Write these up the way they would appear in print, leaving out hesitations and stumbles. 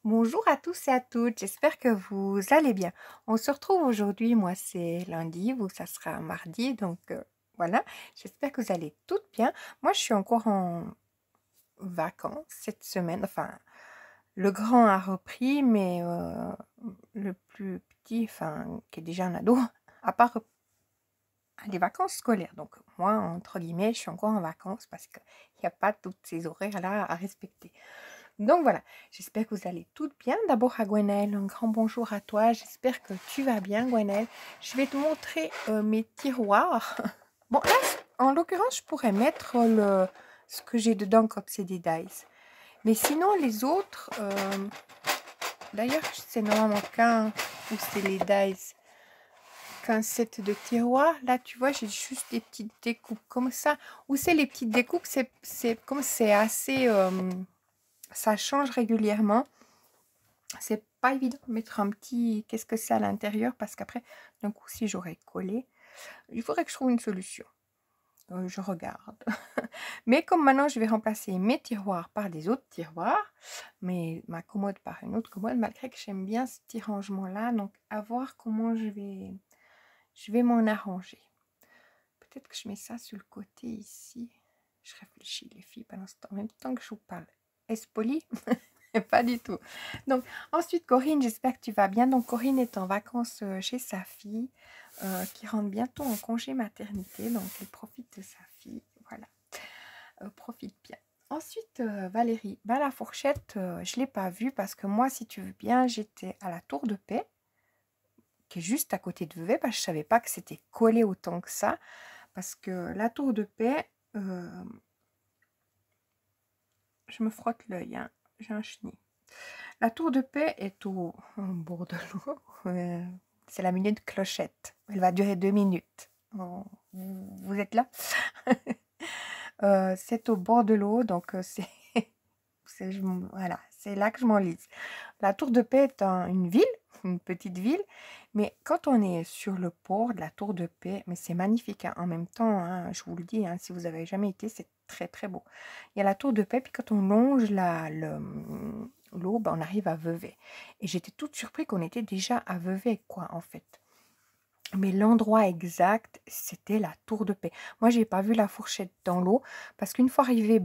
Bonjour à tous et à toutes, j'espère que vous allez bien. On se retrouve aujourd'hui, moi c'est lundi, vous ça sera mardi, donc voilà, j'espère que vous allez toutes bien. Moi je suis encore en vacances cette semaine, enfin le grand a repris, mais le plus petit, enfin qui est déjà un ado, a pas repris les vacances scolaires. Donc moi, entre guillemets, je suis encore en vacances parce qu'il n'y a pas toutes ces horaires-là à respecter. Donc voilà, j'espère que vous allez toutes bien. D'abord à Gwenaëlle, un grand bonjour à toi. J'espère que tu vas bien, Gwenaëlle. Je vais te montrer mes tiroirs. Bon, là, en l'occurrence, je pourrais mettre ce que j'ai dedans comme c'est des dice. Mais sinon, les autres, d'ailleurs, c'est normalement qu'un ou c'est les dice, qu'un set de tiroirs. Là, tu vois, j'ai juste des petites découpes comme ça. Ou c'est les petites découpes, c'est comme c'est assez... ça change régulièrement. C'est pas évident de mettre un petit qu'est-ce que c'est à l'intérieur parce qu'après, d'un coup, si j'aurais collé, il faudrait que je trouve une solution. Je regarde. Mais comme maintenant, je vais remplacer mes tiroirs par des autres tiroirs, mais ma commode par une autre commode, malgré que j'aime bien ce petit rangement-là. Donc, à voir comment je vais m'en arranger. Peut-être que je mets ça sur le côté ici. Je réfléchis, les filles, pendant ce temps, en même temps que je vous parle. Est-ce poli? Pas du tout. Donc, ensuite, Corinne, j'espère que tu vas bien. Donc, Corinne est en vacances chez sa fille, qui rentre bientôt en congé maternité. Donc, elle profite de sa fille. Voilà, profite bien. Ensuite, Valérie, ben, la fourchette, je ne l'ai pas vue parce que moi, si tu veux bien, j'étais à la Tour de Paix, qui est juste à côté de Vevey, parce que je ne savais pas que c'était collé autant que ça. Parce que la Tour de Paix, je me frotte l'œil, hein, j'ai un chenille. La Tour de Paix est au bord de l'eau. C'est la minute clochette. Elle va durer 2 minutes. Oh, vous êtes là? C'est au bord de l'eau, donc voilà, c'est là que je m'enlise. La Tour de Paix est une ville, une petite ville, mais quand on est sur le port de la Tour de Paix, mais c'est magnifique, hein, en même temps, hein, je vous le dis, hein, si vous avez jamais été, c'est très très beau. Il y a la Tour de Paix, puis quand on longe l'eau, ben, on arrive à Vevey. Et j'étais toute surprise qu'on était déjà à Vevey, quoi, en fait. Mais l'endroit exact, c'était la Tour de Paix. Moi, j'ai pas vu la fourchette dans l'eau parce qu'une fois arrivé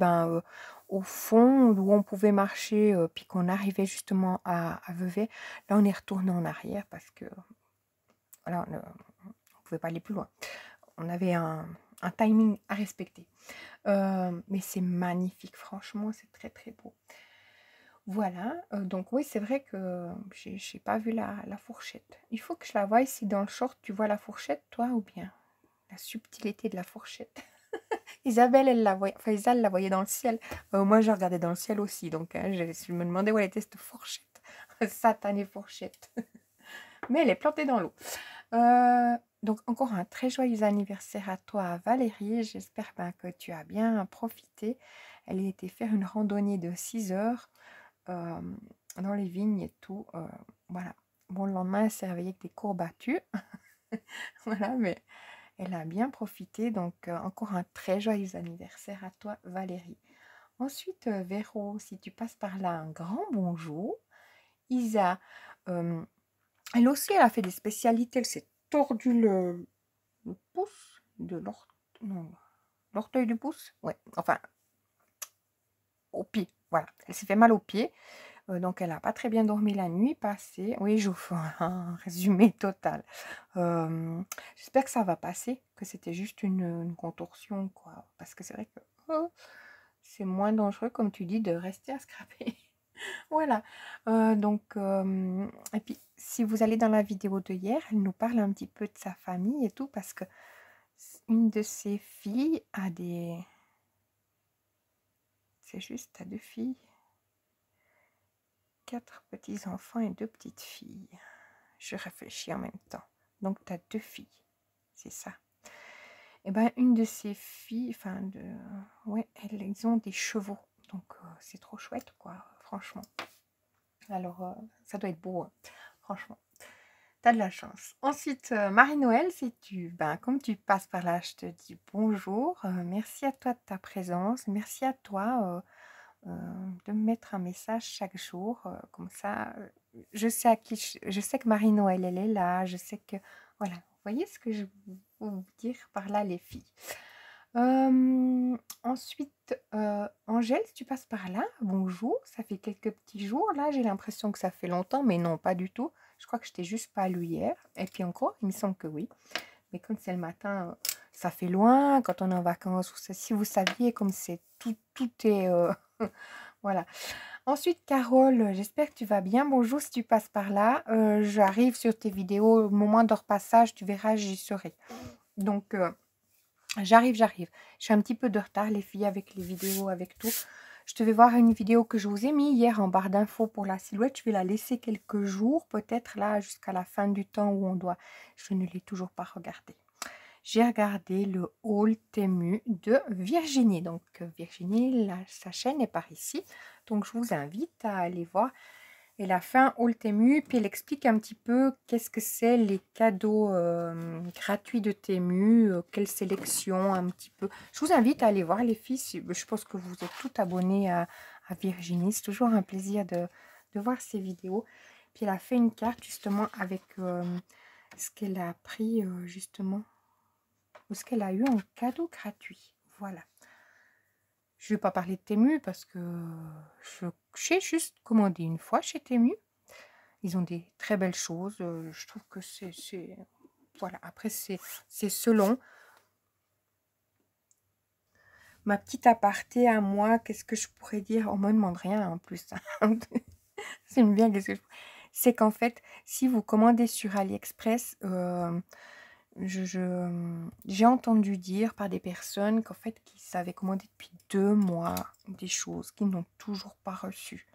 au fond où on pouvait marcher, puis qu'on arrivait justement à Vevey, là, on est retourné en arrière parce que voilà, on ne pouvait pas aller plus loin. On avait un timing à respecter. Mais c'est magnifique, franchement, c'est très très beau. Voilà, donc oui, c'est vrai que j'ai pas vu la fourchette. Il faut que je la voie ici dans le short. Tu vois la fourchette, toi, ou bien? La subtilité de la fourchette. Isabelle, elle la voyait, enfin Isa, elle la voyait dans le ciel. Moi, je regardais dans le ciel aussi, donc hein, je me demandais où elle était cette fourchette. Satanée fourchette. Mais elle est plantée dans l'eau. Donc, encore un très joyeux anniversaire à toi, Valérie. J'espère ben, que tu as bien profité. Elle était faire une randonnée de 6 heures dans les vignes et tout. Voilà. Bon, le lendemain, elle s'est réveillée avec des courbatures. Voilà, mais elle a bien profité. Donc, encore un très joyeux anniversaire à toi, Valérie. Ensuite, Véro, si tu passes par là, un grand bonjour. Isa, elle aussi, elle a fait des spécialités. Elle s'est tordu le pouce de l'orteil du pouce. Ouais, enfin, au pied. Voilà, elle s'est fait mal au pied. Donc, elle n'a pas très bien dormi la nuit passée. Oui, je vous fais un résumé total. J'espère que ça va passer, que c'était juste une contorsion, quoi. Parce que c'est vrai que c'est moins dangereux, comme tu dis, de rester à scraper. Voilà. Donc, et puis, si vous allez dans la vidéo de hier, elle nous parle un petit peu de sa famille et tout, parce que une de ses filles a des... C'est juste, t'as 2 filles. 4 petits-enfants et 2 petites filles. Je réfléchis en même temps. Donc, tu as 2 filles. C'est ça. Et ben une de ces filles, enfin, ouais, ils ont des chevaux. Donc, c'est trop chouette, quoi, franchement. Alors, ça doit être beau, hein, franchement. T'as de la chance. Ensuite, Marie-Noël, si comme tu passes par là, je te dis bonjour. Merci à toi de ta présence. Merci à toi de me mettre un message chaque jour. Comme ça, je sais à qui je sais que Marie-Noël, elle est là. Je sais que... Voilà, vous voyez ce que je veux vous dire par là, les filles. Ensuite, Angèle, si tu passes par là, bonjour. Ça fait quelques petits jours. Là, j'ai l'impression que ça fait longtemps, mais non, pas du tout. Je crois que je t'ai juste pas lu hier. Et puis encore, il me semble que oui. Mais comme c'est le matin, ça fait loin. Quand on est en vacances, si vous saviez, comme c'est tout est... voilà. Ensuite, Carole, j'espère que tu vas bien. Bonjour, si tu passes par là. J'arrive sur tes vidéos. Au moment de repassage, tu verras, j'y serai. Donc, j'arrive. Je suis un petit peu de retard, les filles, avec les vidéos, avec tout. Je devais voir une vidéo que je vous ai mis hier en barre d'infos pour la silhouette. Je vais la laisser quelques jours, peut-être là, jusqu'à la fin du temps où on doit... Je ne l'ai toujours pas regardé. J'ai regardé le haul Temu de Virginie. Donc, Virginie, sa chaîne est par ici. Donc, je vous invite à aller voir. Elle a fait un haul Temu, puis elle explique un petit peu qu'est-ce que c'est les cadeaux gratuits de Temu, quelle sélection un petit peu. Je vous invite à aller voir les filles. Je pense que vous êtes toutes abonnées à Virginie. C'est toujours un plaisir de voir ses vidéos. Puis elle a fait une carte justement avec ce qu'elle a pris justement, ou ce qu'elle a eu en cadeau gratuit. Voilà. Je ne vais pas parler de Temu parce que j'ai juste commandé une fois chez Temu. Ils ont des très belles choses. Je trouve que c'est... Voilà, après c'est selon. Ma petite aparté à moi, qu'est-ce que je pourrais dire? On me demande rien en plus. C'est une bien, qu'est-ce que c'est qu'en fait, si vous commandez sur AliExpress, j'ai entendu dire par des personnes qu'en fait, qu'ils avaient commandé depuis 2 mois des choses qu'ils n'ont toujours pas reçues.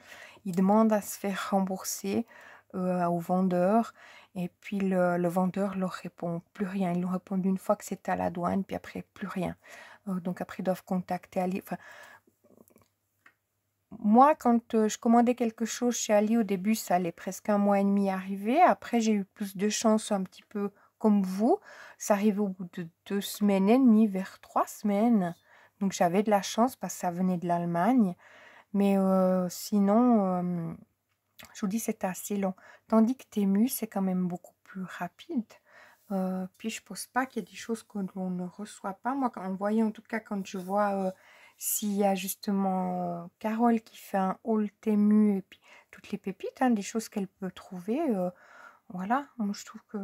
Ils demandent à se faire rembourser au vendeur, et puis le vendeur leur répond plus rien. Ils leur répondent une fois que c'est à la douane, puis après plus rien. Donc après ils doivent contacter Ali. Enfin, moi, quand je commandais quelque chose chez Ali, au début, ça allait presque 1 mois et demi arriver. Après, j'ai eu plus de chance, un petit peu comme vous. Ça arrivait au bout de 2 semaines et demie, vers 3 semaines. Donc, j'avais de la chance parce que ça venait de l'Allemagne. Mais sinon, je vous dis, c'était assez long. Tandis que Temu, c'est quand même beaucoup plus rapide. Puis, je pense pas qu'il y ait des choses que l'on ne reçoit pas. Moi, en voyant, en tout cas, quand je vois... s'il y a justement Carole qui fait un haul Temu et puis toutes les pépites, hein, des choses qu'elle peut trouver, voilà, moi je trouve que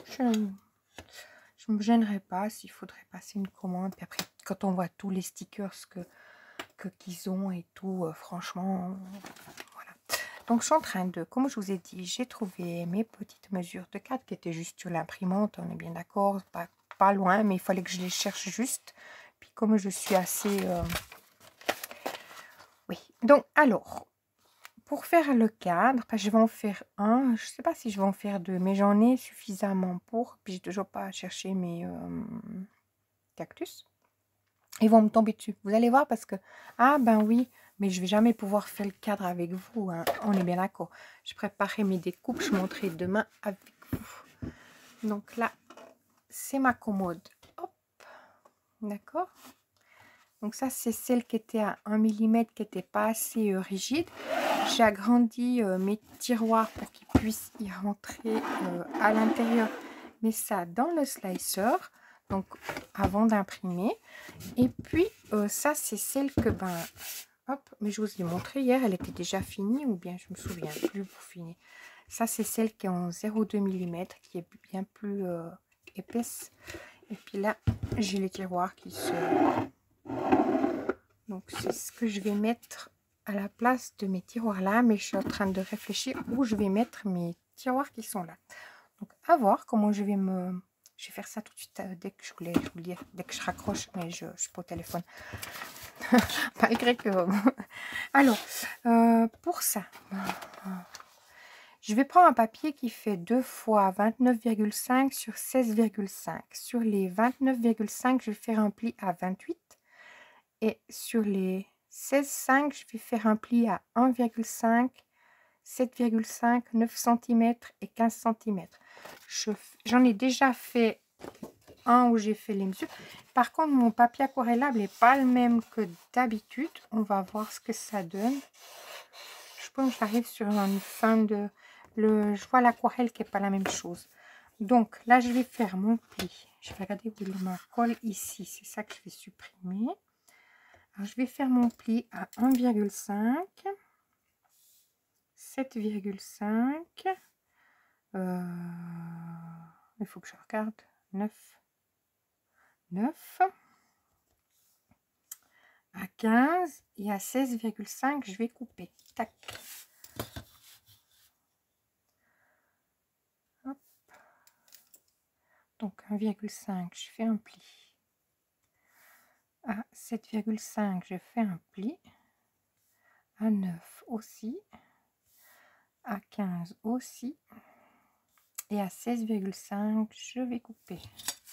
je ne me gênerais pas s'il faudrait passer une commande. Puis après, quand on voit tous les stickers qu'ils ont et tout, franchement, voilà. Donc je suis en train de, comme je vous ai dit, j'ai trouvé mes petites mesures de cadre qui étaient juste sur l'imprimante, on est bien d'accord, pas loin, mais il fallait que je les cherche juste. Puis comme je suis assez... Oui, donc alors, pour faire le cadre, je vais en faire un. Je ne sais pas si je vais en faire 2, mais j'en ai suffisamment pour. Puis j'ai toujours pas cherché mes cactus. Ils vont me tomber dessus. Vous allez voir parce que... Ah ben oui, mais je vais jamais pouvoir faire le cadre avec vous. Hein. On est bien d'accord. Je préparerai mes découpes. Je montrerai demain avec vous. Donc là, c'est ma commode. Hop, d'accord. Donc ça, c'est celle qui était à 1 mm, qui n'était pas assez rigide. J'ai agrandi mes tiroirs pour qu'ils puissent y rentrer à l'intérieur. Mais ça dans le slicer, donc avant d'imprimer. Et puis, ça, c'est celle que, hop, mais je vous ai montré hier, elle était déjà finie, ou bien je me souviens plus pour finir. Ça, c'est celle qui est en 0,2 mm, qui est bien plus épaisse. Et puis là, j'ai les tiroirs qui se... Donc, c'est ce que je vais mettre à la place de mes tiroirs là. Mais je suis en train de réfléchir où je vais mettre mes tiroirs qui sont là. Donc, à voir comment je vais me... Je vais faire ça tout de suite dès que je voulais vous dire, dès que je raccroche. Mais je suis pas au téléphone. Malgré que... Alors, pour ça... Je vais prendre un papier qui fait 2 fois 29,5 sur 16,5. Sur les 29,5, je vais faire un pli à 28. Et sur les 16,5, je vais faire un pli à 1,5, 7,5, 9 cm et 15 cm. J'en ai déjà fait un où j'ai fait les mesures. Par contre, mon papier aquarellable n'est pas le même que d'habitude. On va voir ce que ça donne. Je pense que j'arrive sur une fin de... je vois l'aquarelle qui n'est pas la même chose. Donc là, je vais faire mon pli. Je vais regarder où il me colle ici. C'est ça que je vais supprimer. Alors, je vais faire mon pli à 1,5, 7,5. Il faut que je regarde. 9 à 15 et à 16,5 je vais couper. Tac. Hop. Donc 1,5 je fais un pli. À 7,5 je fais un pli. À 9 aussi. À 15 aussi. Et à 16,5 je vais couper.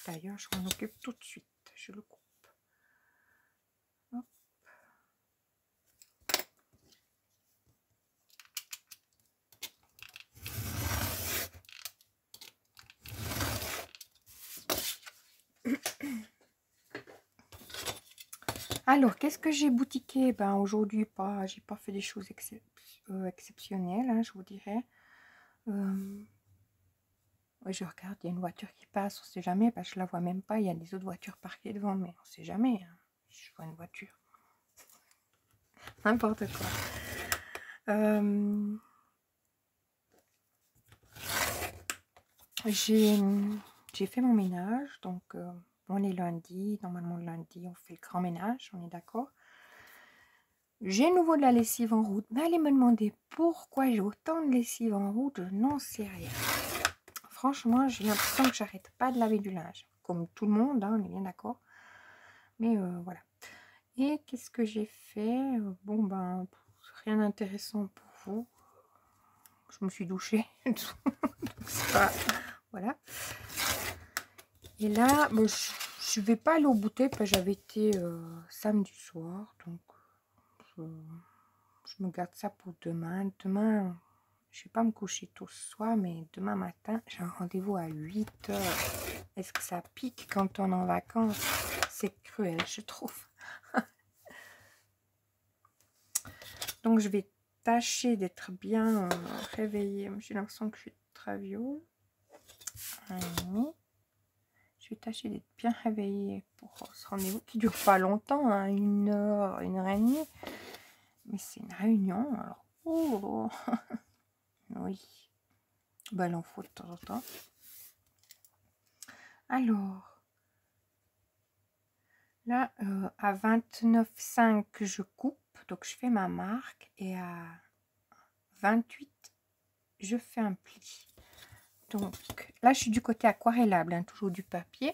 D'ailleurs, je m'en occupe tout de suite. Je le coupe. Hop. Alors, qu'est-ce que j'ai boutiqué? Ben, aujourd'hui, j'ai pas fait des choses exceptionnelles, hein, je vous dirais. Ouais, je regarde, il y a une voiture qui passe, on sait jamais, parce que je la vois même pas. Il y a des autres voitures parquées devant, mais on sait jamais. Hein. Je vois une voiture. N'importe quoi. J'ai fait mon ménage, donc on est lundi. Normalement, le lundi, on fait le grand ménage, on est d'accord. J'ai nouveau de la lessive en route, mais allez me demander pourquoi j'ai autant de lessive en route, je n'en sais rien. Franchement, j'ai l'impression que j'arrête pas de laver du linge. Comme tout le monde, hein, on est bien d'accord. Mais voilà. Et qu'est-ce que j'ai fait? Bon, ben, rien d'intéressant pour vous. Je me suis douchée. Voilà. Et là, bon, je vais pas aller au bouteille parce que j'avais été samedi soir. Donc, je me garde ça pour demain. Demain, je vais pas me coucher tôt ce soir, mais demain matin, j'ai un rendez-vous à 8 h. Est-ce que ça pique quand on est en vacances? C'est cruel, je trouve. Donc, je vais tâcher d'être bien réveillée. J'ai l'impression que je suis traviole. Je vais tâcher d'être bien réveillée pour ce rendez-vous qui dure pas longtemps, hein, 1 heure, 1 h 30. Mais c'est une réunion, alors. Oh, oui. Ben, il en faut de temps en temps. Alors, là, à 29,5 je coupe, donc je fais ma marque, et à 28 je fais un pli. Donc là, je suis du côté aquarellable, hein, toujours du papier.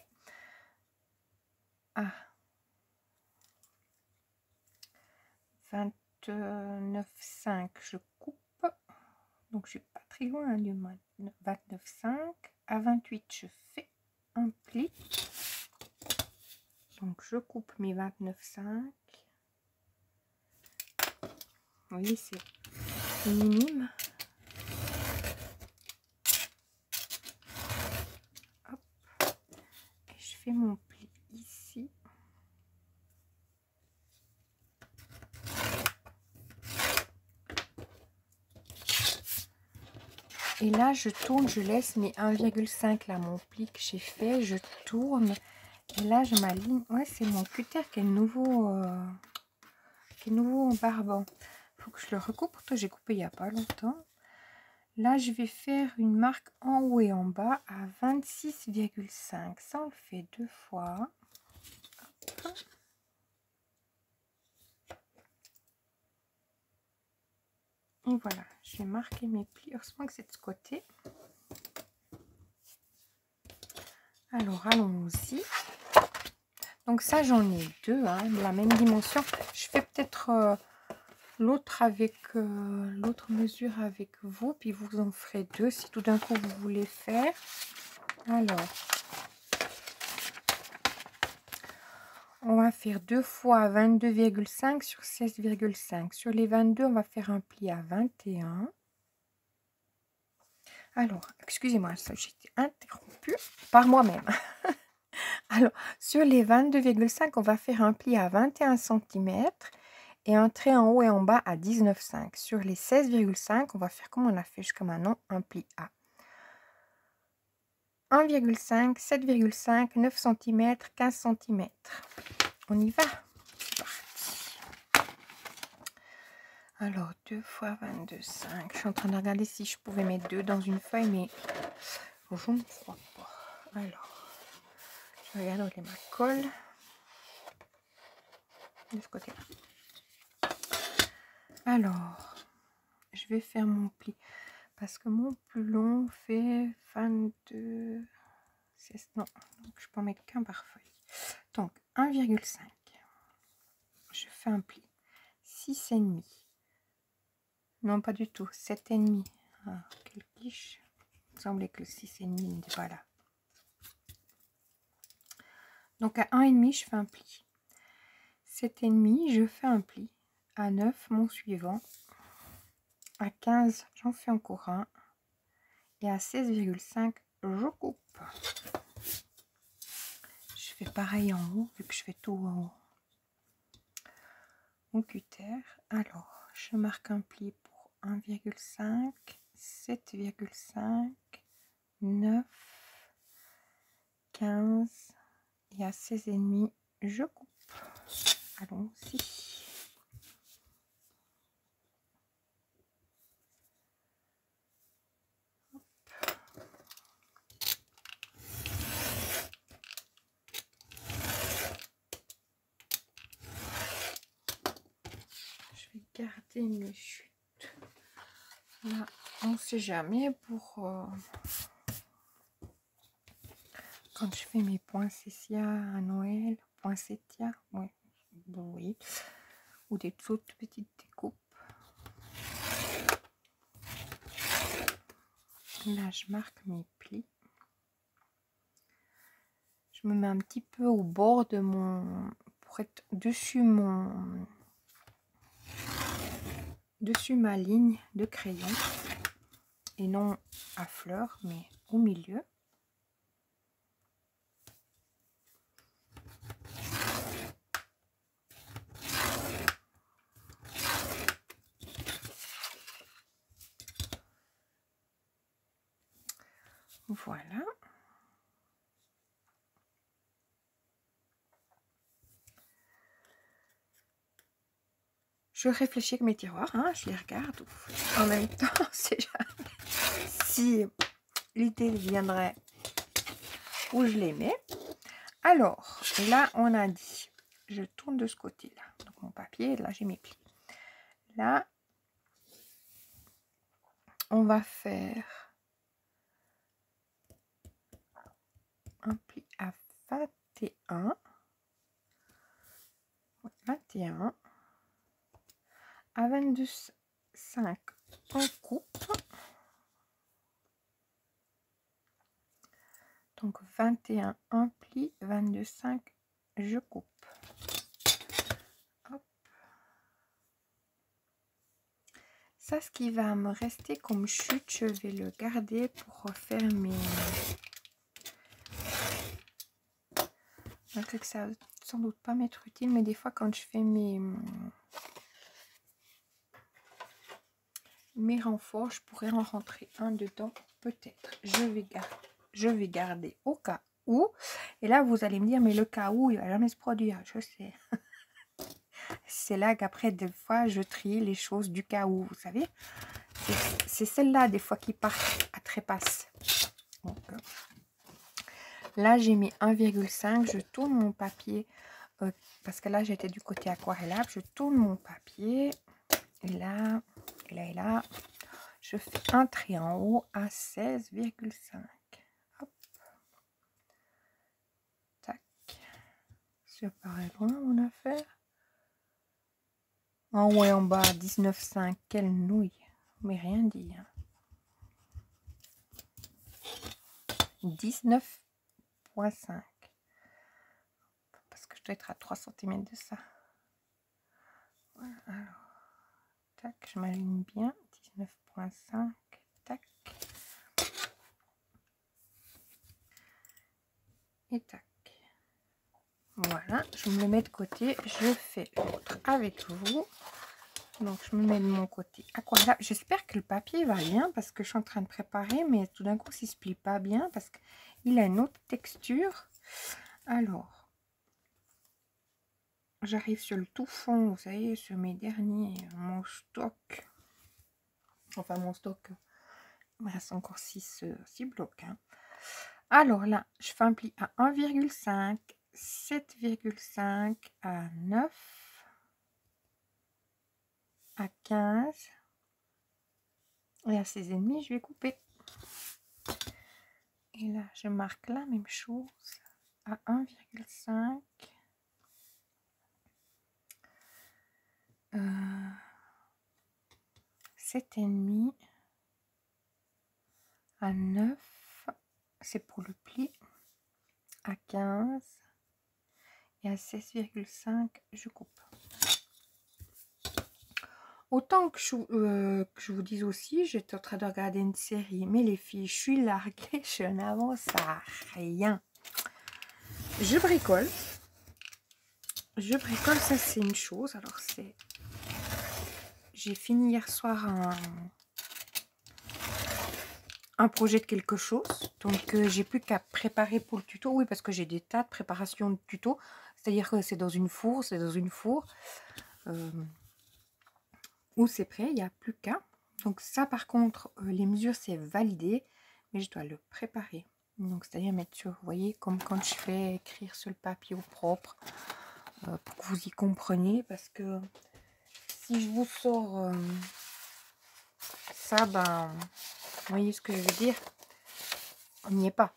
À 29,5 je coupe, donc je suis pas très loin du 29,5. À 28 je fais un pli, donc je coupe mes 29,5. Vous voyez, c'est minime. Hop. Et je fais mon pli ici. Et là, je tourne, je laisse mes 1,5 là, mon pli que j'ai fait, je tourne. Et là, je m'aligne. Ouais, c'est mon cutter qui est nouveau en barbant. Faut que je le recoupe. Pourtant, j'ai coupé il n'y a pas longtemps. Là, je vais faire une marque en haut et en bas à 26,5. Ça, on le fait 2 fois. Hop. Et voilà, je vais marquer mes plis. Heureusement que c'est de ce côté. Alors, allons-y. Donc ça, j'en ai 2, hein, de la même dimension. Je fais peut-être l'autre avec l'autre mesure avec vous, puis vous en ferez 2 si tout d'un coup vous voulez faire. Alors, on va faire 2 fois 22,5 sur 16,5. Sur les 22, on va faire un pli à 21. Alors, excusez-moi, ça j'ai été interrompue par moi-même. Alors, sur les 22,5, on va faire un pli à 21 cm et un trait en haut et en bas à 19,5. Sur les 16,5, on va faire comme on a fait jusqu'à maintenant, un pli à 1,5, 7,5, 9 cm, 15 cm. On y va. C'est parti. Alors, 2 fois 22,5. Je suis en train de regarder si je pouvais mettre 2 dans une feuille, mais je ne crois pas. Alors, je regarde où est ma colle. De ce côté-là. Alors, je vais faire mon pli. Parce que mon plus long fait 22... Non, donc je peux en mettre qu'un par feuille. Donc, 1,5. Je fais un pli. 6,5. Non, pas du tout. 7,5. Ah, quelle quiche. Il me semblait que le 6,5 n'était pas là. Donc, à 1,5, je fais un pli. 7,5, je fais un pli. À 9, mon suivant. À 15, j'en fais encore un. Et à 16,5, je coupe. Je fais pareil en haut, vu que je fais tout en haut. Au cutter. Alors, je marque un pli pour 1,5, 7,5, 9, 15 et à 16,5, je coupe. Allons-y. Je vais garder mes chutes. Là, on ne sait jamais pour quand je fais mes poinsettias à Noël, poinsettias, ouais, oui, ou des toutes petites découpes. Là, je marque mes plis. Je me mets un petit peu au bord de mon, pour être dessus ma ligne de crayon et non à fleur, mais au milieu. Voilà. Je réfléchis avec mes tiroirs, hein, je les regarde. En même temps, c'est jamais si l'idée viendrait où je les mets. Alors, là, on a dit, je tourne de ce côté-là. Donc, mon papier, là, j'ai mes plis. Là, on va faire un pli à 21. 21. À 22,5, on coupe. Donc 21, un pli, 22,5, je coupe. Hop. Ça, ce qui va me rester comme chute, je vais le garder pour refaire mes... Donc ça va sans doute pas m'être utile, mais des fois quand je fais mes renforts, je pourrais en rentrer un dedans, peut-être. Je vais garder au cas où. Et là, vous allez me dire, mais le cas où, il va jamais se produire. Je sais. C'est là qu'après, des fois, je trie les choses du cas où, vous savez. C'est celle-là, des fois, qui partent à trépasse. Donc, là, j'ai mis 1,5. Je tourne mon papier. Parce que là, j'étais du côté aquarellable. Je tourne mon papier. Et là, et là, et là. Je fais un trait en haut à 16,5. Hop. Tac. Ça paraît loin, mon affaire. En haut et en bas, 19,5. Quelle nouille. Mais rien dit. Hein. 19,5. Parce que je dois être à 3 cm de ça. Voilà, alors. Tac, je m'aligne bien. 19,5. Tac. Et tac. me le mets de côté. Je fais l'autre avec vous. Donc, je me mets de mon côté. Aquarelle. J'espère que le papier va bien parce que je suis en train de préparer, mais tout d'un coup, il ne se plie pas bien parce qu'il a une autre texture. Alors, j'arrive sur le tout fond, vous savez, sur mes derniers, mon stock. Enfin, mon stock, il me reste encore 6 blocs. Hein. Alors là, je fais un pli à 1,5, 7,5, à 9, à 15 et à 16,5, je vais couper. Et là, je marque la même chose à 1,5, 7,5, à 9, c'est pour le pli, à 15 et à 16,5, je coupe. Autant que je vous dise aussi, j'étais en train de regarder une série, mais les filles, je suis larguée, je n'avance à rien. Je bricole. Je bricole, ça c'est une chose. Alors c'est... J'ai fini hier soir un projet de quelque chose. Donc j'ai plus qu'à préparer pour le tuto. Oui, parce que j'ai des tas de préparations de tuto. C'est-à-dire que c'est dans une four, où c'est prêt, il n'y a plus qu'à. Donc ça par contre, les mesures c'est validé, mais je dois le préparer. Donc c'est-à-dire mettre sur, vous voyez, comme quand je fais écrire sur le papier au propre, pour que vous y compreniez, parce que si je vous sors ça, ben, vous voyez ce que je veux dire, on n'y est pas.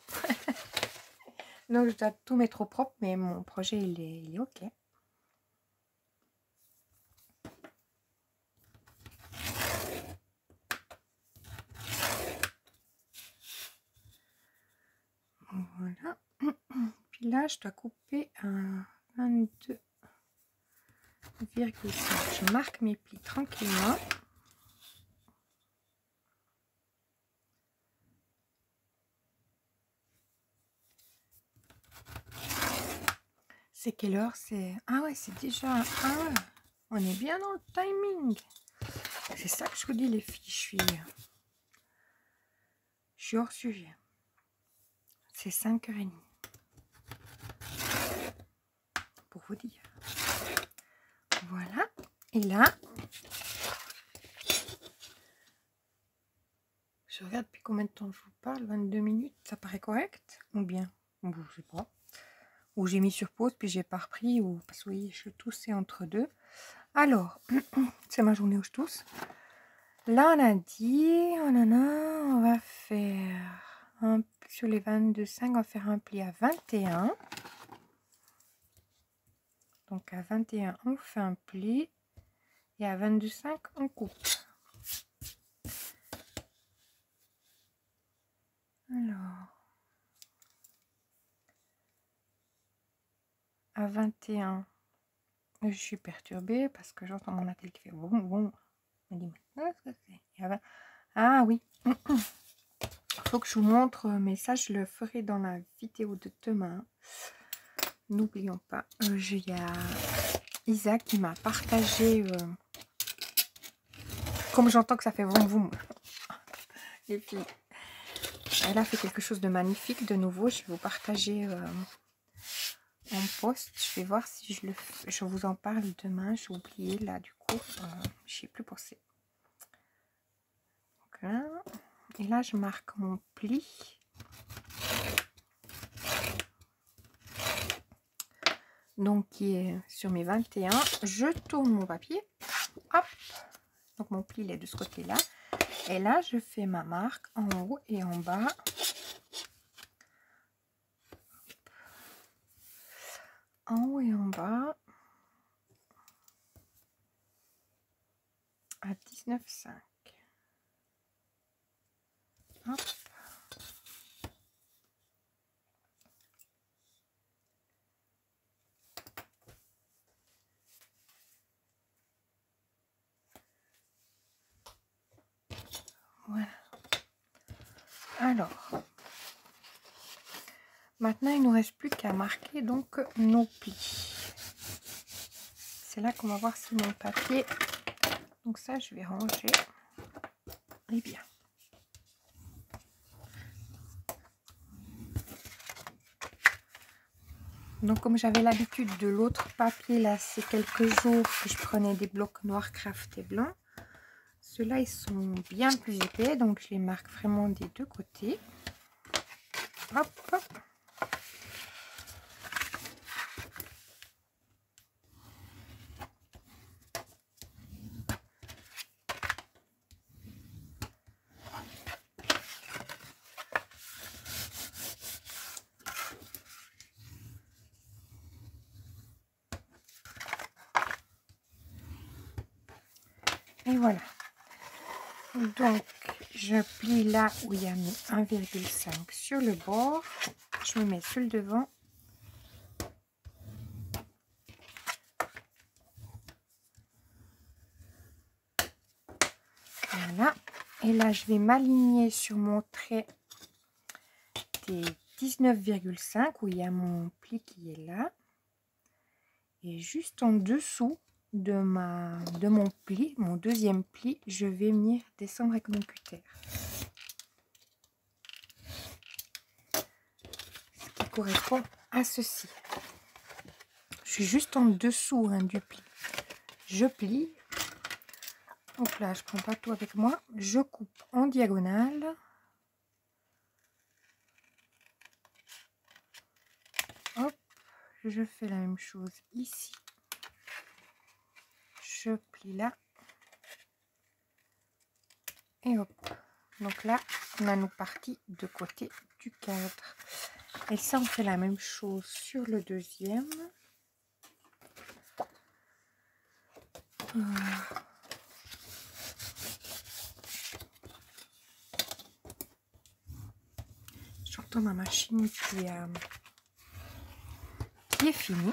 Donc je dois tout mettre au propre, mais mon projet il est ok. Voilà. Puis là, je dois couper un 22,5. Je marque mes plis tranquillement. C'est quelle heure? C'est... Ah ouais, c'est déjà... Ah ouais, on est bien dans le timing. C'est ça que je vous dis, les filles. Je suis hors sujet. C'est 5h30. Pour vous dire. Voilà. Et là, je regarde depuis combien de temps je vous parle. 22 minutes, ça paraît correct? Ou bien? Bon, je sais pas. Ou j'ai mis sur pause, puis j'ai pas repris. Ou parce que oui, je toussais entre deux. Alors, c'est ma journée où je tousse. Là, on a dit, on va faire sur les 22,5, on va faire un pli à 21. Donc à 21, on fait un pli. Et à 22,5, on coupe. Alors, à 21, je suis perturbée parce que j'entends mon attel qui fait boum, boum. Je me dis, mais qu'est-ce que c'est? Ah oui, faut que je vous montre, mais ça, je le ferai dans la vidéo de demain. N'oublions pas, il y a Isa qui m'a partagé, comme j'entends que ça fait boum, boum. Les filles, elle a fait quelque chose de magnifique, de nouveau. Je vais vous partager en post. Je vais voir si je vous en parle demain. J'ai oublié là, du coup, je sais plus penser. Donc là, et là, je marque mon pli. Donc, qui est sur mes 21. Je tourne mon papier. Hop. Donc, mon pli, il est de ce côté-là. Et là, je fais ma marque en haut et en bas. En haut et en bas. À 19,5. Hop. Voilà. Alors, maintenant, il ne nous reste plus qu'à marquer donc nos plis. c'est là qu'on va voir si mon papier. Donc ça, je vais ranger. Eh bien. Donc comme j'avais l'habitude de l'autre papier, là, c'est quelques jours que je prenais des blocs noirs craftés blancs. Ceux-là, ils sont bien plus épais, donc je les marque vraiment des deux côtés. Hop, hop. Et voilà. Donc, je plie là où il y a mis 1,5 sur le bord. Je me mets sur le devant. Voilà. Et là, je vais m'aligner sur mon trait des 19,5 où il y a mon pli qui est là. Et juste en dessous de mon pli, mon deuxième pli, je vais venir descendre avec mon cutter. Ce qui correspond à ceci. Je suis juste en dessous du pli. Je plie. Donc là, je prends pas tout avec moi. Je coupe en diagonale. Hop, je fais la même chose ici. Je plie là. Et hop. Donc là, on a nos parties de côté du cadre. Et ça, on fait la même chose sur le deuxième. J'entends ma machine qui est finie.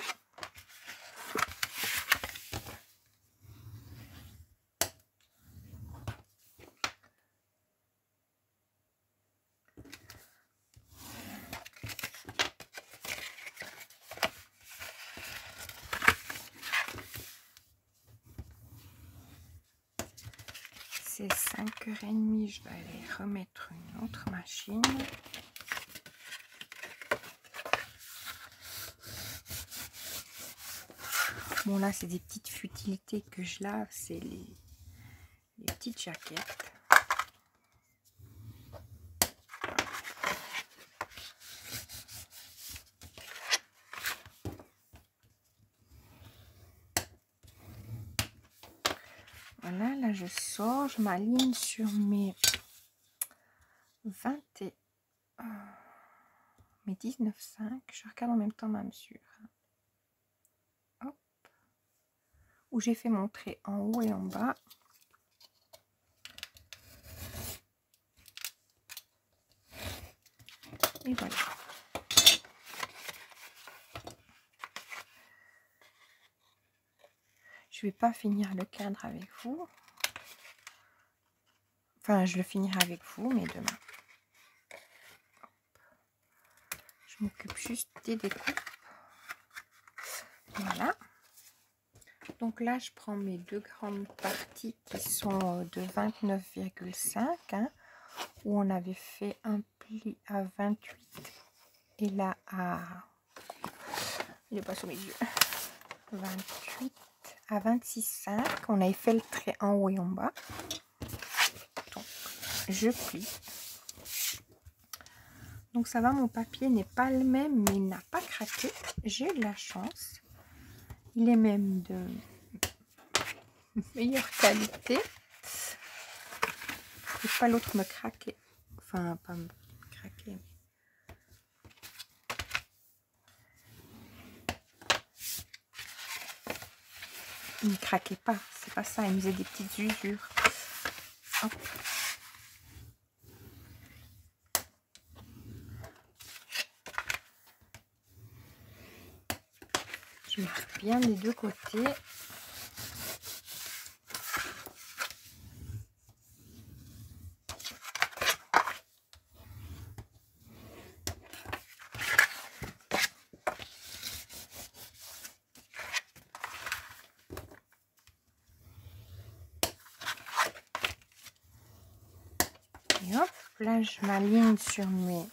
C'est 5h30, je vais aller remettre une autre machine. Bon là c'est des petites futilités que je lave, c'est les petites jaquettes. Voilà, là je sors, je m'aligne sur mes 19,5. Je regarde en même temps ma mesure. Hop. Où j'ai fait mon trait en haut et en bas. Et voilà. Je vais pas finir le cadre avec vous. Enfin, je le finirai avec vous, mais demain. Je m'occupe juste des découpes. Voilà. Donc là, je prends mes deux grandes parties qui sont de 29,5, où on avait fait un pli à 28 et là à... Il n'est pas sous mes yeux. 28 à 26,5. On avait fait le trait en haut et en bas. Donc, je plie. Donc ça va, mon papier n'est pas le même, mais il n'a pas craqué. J'ai de la chance. Il est même de meilleure qualité. Et pas l'autre me craquer. Enfin, pas me craquer. Il ne craquait pas. C'est pas ça. Il me faisait des petites usures. Hop. Je marque bien les deux côtés. Et hop, là je m'aligne sur mes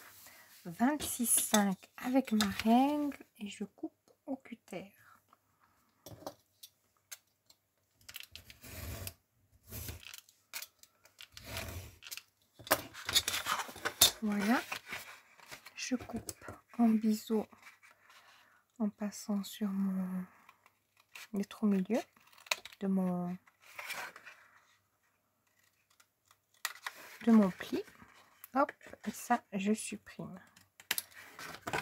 26,5 avec ma règle et je coupe au cutter. Voilà, je coupe en biseau en passant sur mon lettre au milieu de mon pli. Hop, et ça je supprime.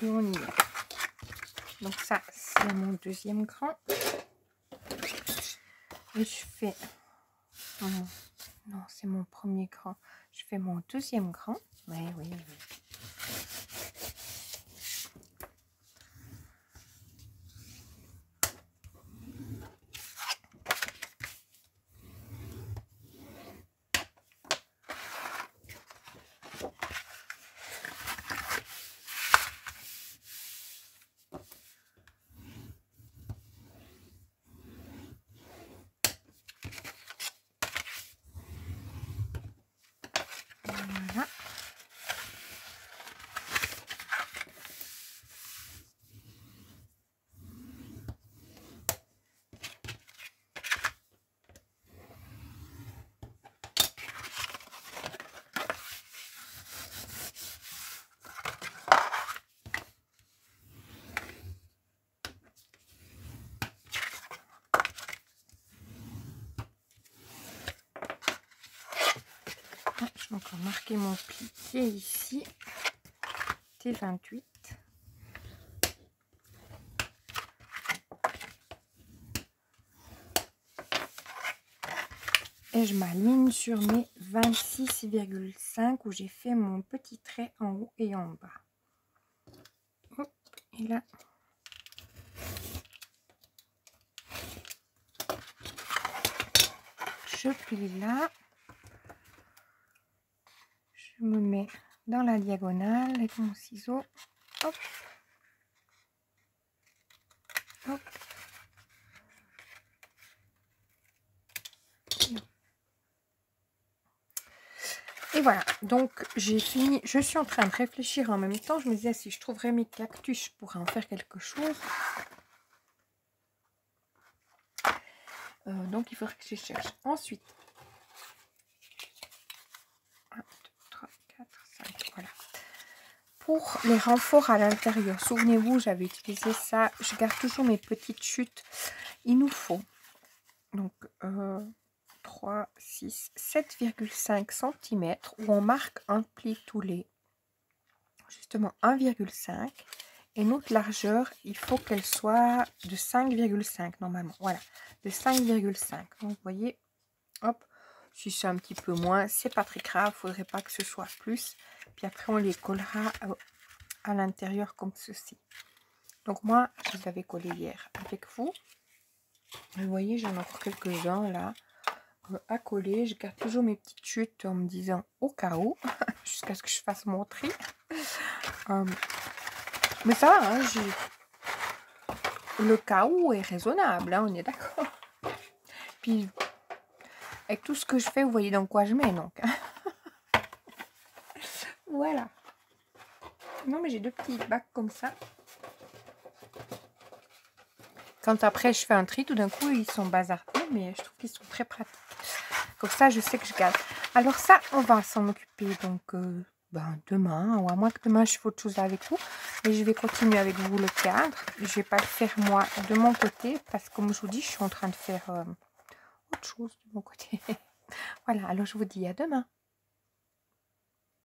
Et on y est. Donc ça c'est mon deuxième cran. Et je fais... non, c'est mon premier cran. Je fais mon deuxième cran. Oui, oui, oui. Voilà. Je vais encore marquer mon pli qui est ici. T28. Et je m'aligne sur mes 26,5 où j'ai fait mon petit trait en haut et en bas. Hop, et là, je plie là. Je me mets dans la diagonale avec mon ciseau. Hop. Hop. Et voilà, donc j'ai fini. Je suis en train de réfléchir en même temps. Je me disais si je trouverais mes cactus, je pourrais en faire quelque chose. Donc il faudrait que je cherche. Ensuite, 1, 2, 3, 4, 5, voilà. Pour les renforts à l'intérieur, souvenez-vous, j'avais utilisé ça. Je garde toujours mes petites chutes. Il nous faut donc 3, 6, 7,5 cm où on marque un pli tous les justement 1,5 et notre largeur, il faut qu'elle soit de 5,5 normalement. Voilà, de 5,5. Donc vous voyez, hop, si c'est un petit peu moins, c'est pas très grave, faudrait pas que ce soit plus. Puis après on les collera à l'intérieur comme ceci. Donc moi, je les avais collés hier avec vous. Vous voyez, j'en ai encore quelques-uns là à coller. Je garde toujours mes petites chutes en me disant au cas où, jusqu'à ce que je fasse mon tri. Mais ça va, hein, le cas où est raisonnable, hein, on est d'accord. Puis, avec tout ce que je fais, vous voyez dans quoi je mets, donc. Voilà. Non, mais j'ai deux petits bacs comme ça. Quand après, je fais un tri, tout d'un coup, ils sont bazardés, mais je trouve qu'ils sont très pratiques. Comme ça, je sais que je garde. Alors ça, on va s'en occuper, donc... demain, ou à moins que demain je fasse autre chose avec vous, et je vais continuer avec vous le cadre. Je vais pas le faire moi de mon côté parce que comme je vous dis, je suis en train de faire autre chose de mon côté. Voilà, alors je vous dis à demain.